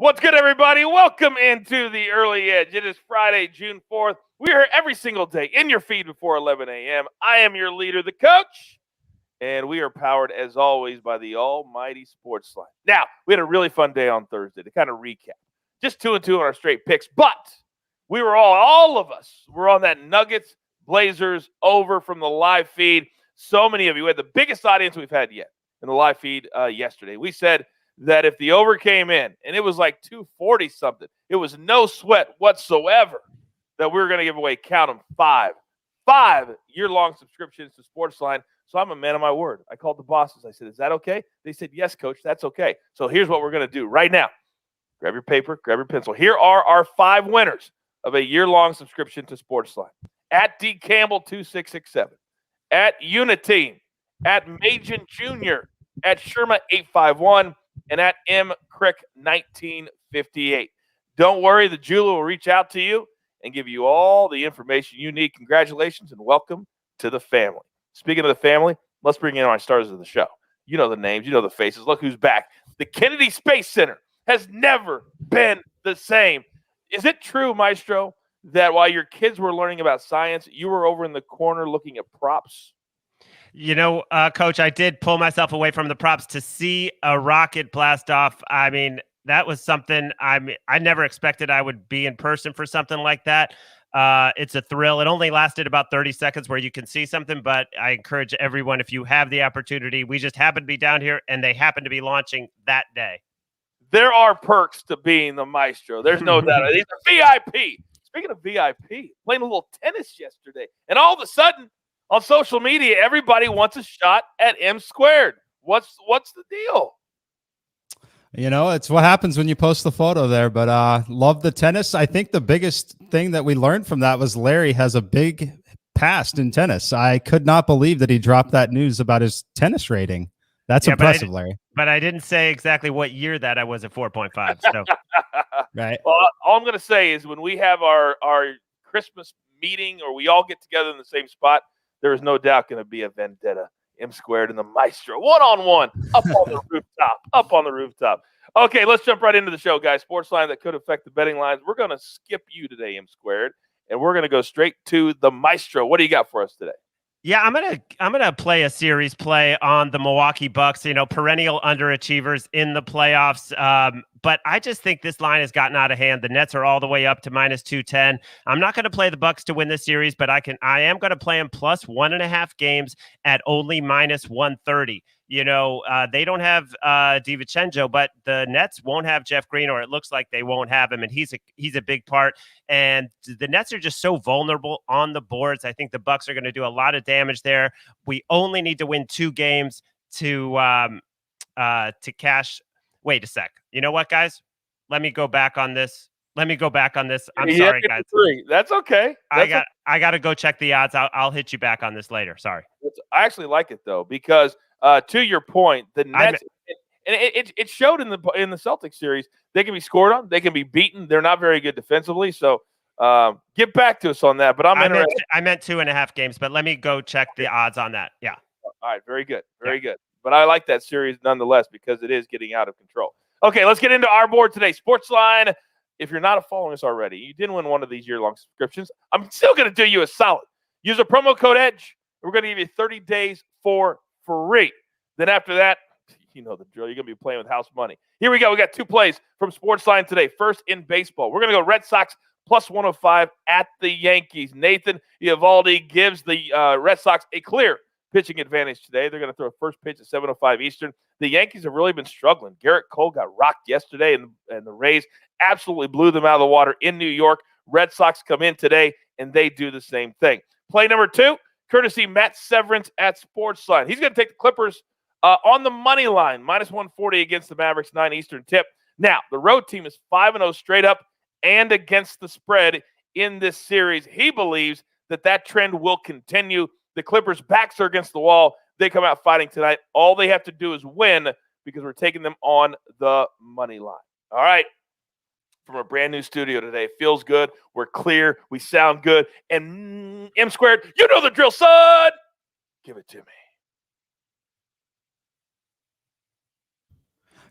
What's good, everybody? Welcome into the Early Edge. It is Friday, June 4th. We are here every single day in your feed before 11 a.m. I am your leader, the coach, and we are powered, as always, by the almighty SportsLine. Now, we had a really fun day on Thursday to kind of recap. Just 2-2 on our straight picks, but we were all of us were on that Nuggets Blazers over from the live feed. So many of you had the biggest audience we've had yet in the live feed yesterday. We said that if the over came in, and it was like 240 something, it was no sweat whatsoever that we were going to give away, count them, five year-long subscriptions to SportsLine. So I'm a man of my word. I called the bosses. I said, is that okay? They said, yes, coach, that's okay. So here's what we're going to do right now. Grab your paper, grab your pencil. Here are our 5 winners of a year-long subscription to SportsLine. At D. Campbell 2667, at Uniteam, at Majan Jr., at Sherma 851, and at M. Crick 1958. Don't worry, the jeweler will reach out to you and give you all the information you need. Congratulations and welcome to the family. Speaking of the family, let's bring in our stars of the show. You know the names, you know the faces. Look who's back. The Kennedy Space Center has never been the same. Is it true, Maestro, that while your kids were learning about science, you were over in the corner looking at props? You know, Coach, I did pull myself away from the props to see a rocket blast off. I mean, that was something I never expected I would be in person for something like that. It's a thrill. It only lasted about 30 seconds where you can see something, but I encourage everyone, if you have the opportunity, we just happen to be down here and they happen to be launching that day. There are perks to being the Maestro. There's no doubt. These are VIP. Speaking of VIP, playing a little tennis yesterday, and all of a sudden, on social media, everybody wants a shot at M squared. What's the deal? You know, it's what happens when you post the photo there, but love the tennis. I think the biggest thing that we learned from that was Larry has a big past in tennis. I could not believe that he dropped that news about his tennis rating. That's impressive, Larry. But I didn't say exactly what year that I was at 4.5. So. Right. Well, all I'm going to say is when we have our Christmas meeting or we all get together in the same spot, there is no doubt going to be a vendetta. M squared and the Maestro, one-on-one, up on the rooftop. Okay, let's jump right into the show, guys. SportsLine that could affect the betting lines. We're going to skip you today, M squared, and we're going to go straight to the Maestro. What do you got for us today? Yeah, I'm gonna play a series play on the Milwaukee Bucks. You know, perennial underachievers in the playoffs. But I just think this line has gotten out of hand. The Nets are all the way up to -210. I'm not going to play the Bucks to win this series, but I am going to play them plus 1.5 games at only -130. You know, they don't have DiVincenzo, but the Nets won't have Jeff Green, or it looks like they won't have him, and he's a big part. And the Nets are just so vulnerable on the boards. I think the Bucks are going to do a lot of damage there. We only need to win 2 games to cash. Wait a sec. You know what, guys? Let me go back on this. I'm sorry, guys. 3. That's okay. I got to go check the odds. I'll hit you back on this later. Sorry. I actually like it though because to your point, the Nets and it showed in the Celtics series. They can be scored on. They can be beaten. They're not very good defensively. So get back to us on that. But I meant 2.5 games. But let me go check the odds on that. Yeah. All right. Very good. Very good. But I like that series nonetheless because it is getting out of control. Okay, let's get into our board today. SportsLine, if you're not following us already, you didn't win one of these year-long subscriptions, I'm still going to do you a solid. Use a promo code EDGE. We're going to give you 30 days for free. Then after that, you know the drill. You're going to be playing with house money. Here we go. We got 2 plays from SportsLine today. First in baseball. We're going to go Red Sox plus 105 at the Yankees. Nathan Eovaldi gives the Red Sox a clear pitching advantage today. They're going to throw a first pitch at 7:05 Eastern. The Yankees have really been struggling. Garrett Cole got rocked yesterday, and the Rays absolutely blew them out of the water in New York. Red Sox come in today, and they do the same thing. Play number 2, courtesy Matt Severance at SportsLine. He's going to take the Clippers on the money line, -140 against the Mavericks, 9 Eastern tip. Now, the road team is 5-0 straight up and against the spread in this series. He believes that trend will continue. The Clippers' backs are against the wall. They come out fighting tonight. All they have to do is win because we're taking them on the money line. All right. From a brand new studio today. Feels good. We're clear. We sound good. And M squared, you know the drill, son. Give it to me.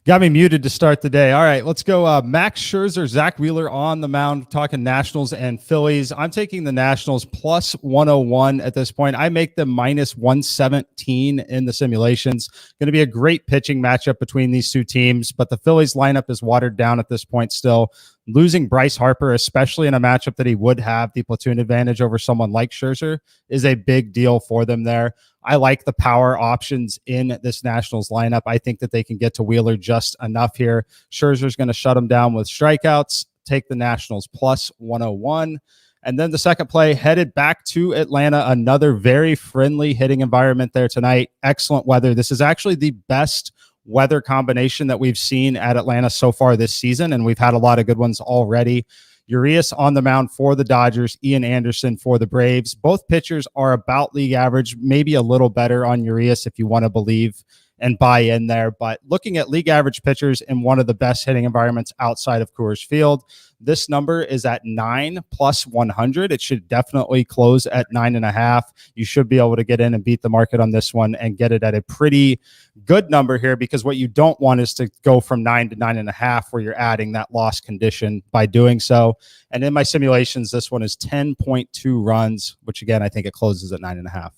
Got me muted to start the day. All right, let's go. Max Scherzer, Zach Wheeler on the mound, talking Nationals and Phillies. I'm taking the Nationals plus 101 at this point. I make them minus 117 in the simulations. Going to be a great pitching matchup between these two teams, but the Phillies lineup is watered down at this point still. Losing Bryce Harper, especially in a matchup that he would have the platoon advantage over someone like Scherzer, is a big deal for them there. I like the power options in this Nationals lineup. I think that they can get to Wheeler just enough here. Scherzer's going to shut him down with strikeouts. Take the Nationals plus 101. And then the second play, headed back to Atlanta. Another very friendly hitting environment there tonight. Excellent weather. This is actually the best weather combination that we've seen at Atlanta so far this season, and we've had a lot of good ones already. Urias on the mound for the Dodgers, Ian Anderson for the Braves. Both pitchers are about league average, maybe a little better on Urias if you want to believe and buy in there. But looking at league average pitchers in one of the best hitting environments outside of Coors Field, this number is at 9 plus 100. It should definitely close at 9.5. You should be able to get in and beat the market on this one and get it at a pretty good number here, because what you don't want is to go from 9 to 9.5 where you're adding that loss condition by doing so. And in my simulations, this one is 10.2 runs, which again, I think it closes at 9.5.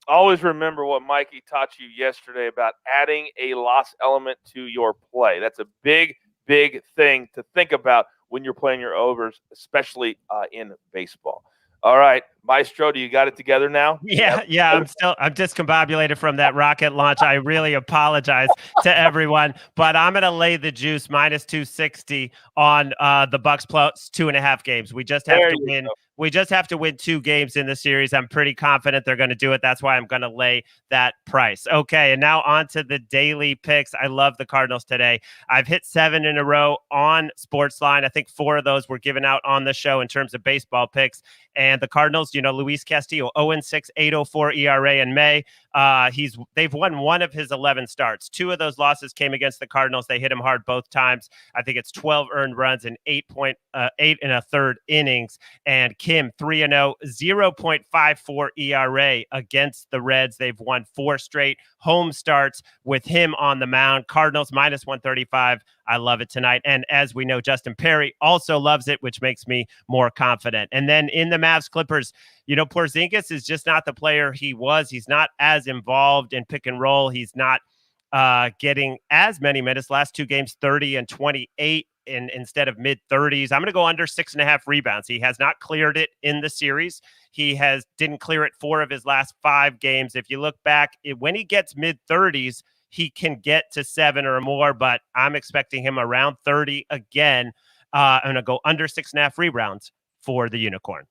Always remember what Mikey taught you yesterday about adding a loss element to your play. That's a big, big thing to think about when you're playing your overs, especially in baseball. All right, Maestro, do you got it together now? Yeah. I'm discombobulated from that rocket launch. I really apologize to everyone, but I'm going to lay the juice minus 260 on the Bucks plus 2.5 games. We just have to win. We just have to win 2 games in the series. I'm pretty confident they're going to do it. That's why I'm going to lay that price. Okay, and now on to the daily picks. I love the Cardinals today. I've hit 7 in a row on SportsLine. I think 4 of those were given out on the show in terms of baseball picks. And the Cardinals, Luis Castillo, 0-6, 8.04 ERA in May. They've won 1 of his 11 starts. 2 of those losses came against the Cardinals. They hit him hard both times. I think it's 12 earned runs in 8 1/3 innings. And Kim, 3-0, 0.54 ERA against the Reds. They've won 4 straight home starts with him on the mound. Cardinals minus 135. I love it tonight. And as we know, Justin Perry also loves it, which makes me more confident. And then in the Mavs Clippers, Porzingis is just not the player he was. He's not as involved in pick and roll. He's not getting as many minutes. Last 2 games, 30 and 28 instead of mid-30s. I'm going to go under 6.5 rebounds. He has not cleared it in the series. He didn't clear it 4 of his last 5 games. If you look back, when he gets mid-30s, he can get to 7 or more, but I'm expecting him around 30 again. I'm going to go under 6.5 rebounds for the Unicorn.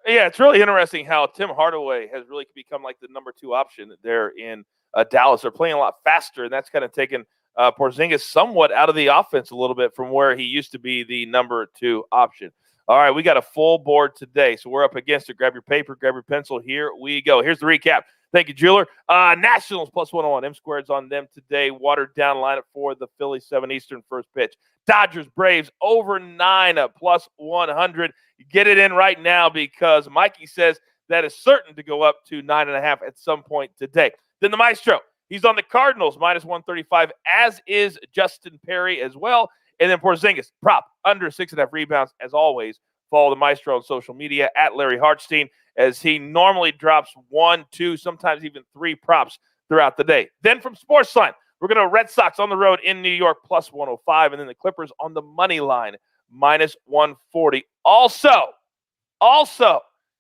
Yeah, it's really interesting how Tim Hardaway has really become like the number 2 option there in Dallas. They're playing a lot faster, and that's kind of taken Porzingis somewhat out of the offense a little bit from where he used to be the number 2 option. All right, we got a full board today, so we're up against it. Grab your paper, grab your pencil. Here we go. Here's the recap. Thank you, Jeweler. Nationals plus 101. M-squared's on them today. Watered down lineup for the Phillies, 7 Eastern first pitch. Dodgers, Braves, over 9 plus 100. Get it in right now because Mikey says that is certain to go up to 9.5 at some point today. Then the Maestro. He's on the Cardinals, minus 135, as is Justin Perry as well. And then Porzingis, prop, under 6.5 rebounds, as always. Follow the Maestro on social media, at Larry Hartstein, as he normally drops 1, 2, sometimes even 3 props throughout the day. Then from SportsLine, we're going to Red Sox on the road in New York, plus 105, and then the Clippers on the money line, minus 140. Also,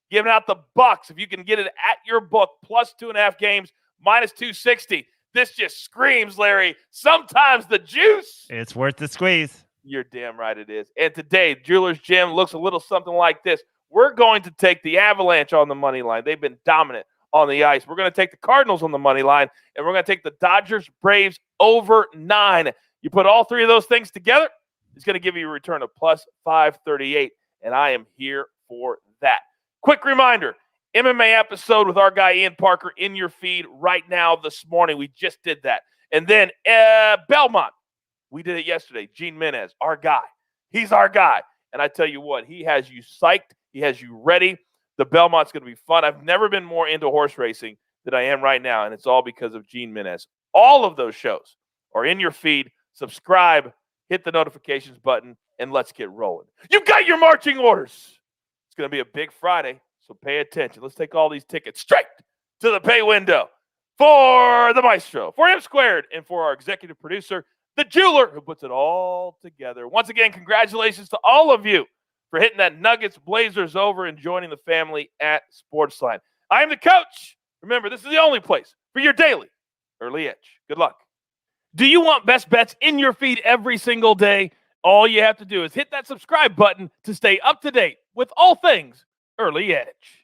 giving out the Bucks, if you can get it at your book, plus 2.5 games, minus 260. This just screams, Larry, sometimes the juice. It's worth the squeeze. You're damn right it is. And today, Jeweler's Gym looks a little something like this. We're going to take the Avalanche on the money line. They've been dominant on the ice. We're going to take the Cardinals on the money line, and we're going to take the Dodgers, Braves over 9. You put all 3 of those things together, it's going to give you a return of plus 538, and I am here for that. Quick reminder, MMA episode with our guy Ian Parker in your feed right now this morning. We just did that. And then Belmont, we did it yesterday. Gene Menez, our guy. He's our guy. And I tell you what, he has you psyched. He has you ready. The Belmont's going to be fun. I've never been more into horse racing than I am right now, and it's all because of Gene Menez. All of those shows are in your feed subscribe, hit the notifications button, and let's get rolling. You got your marching orders. It's going to be a big Friday, so pay attention. Let's take all these tickets straight to the pay window for the maestro, for M Squared, and for our executive producer, the jeweler who puts it all together. Once again, congratulations to all of you for hitting that Nuggets Blazers over and joining the family at SportsLine. I am the coach. Remember, this is the only place for your daily early edge. Good luck. Do you want best bets in your feed every single day? All you have to do is hit that subscribe button to stay up to date with all things early edge.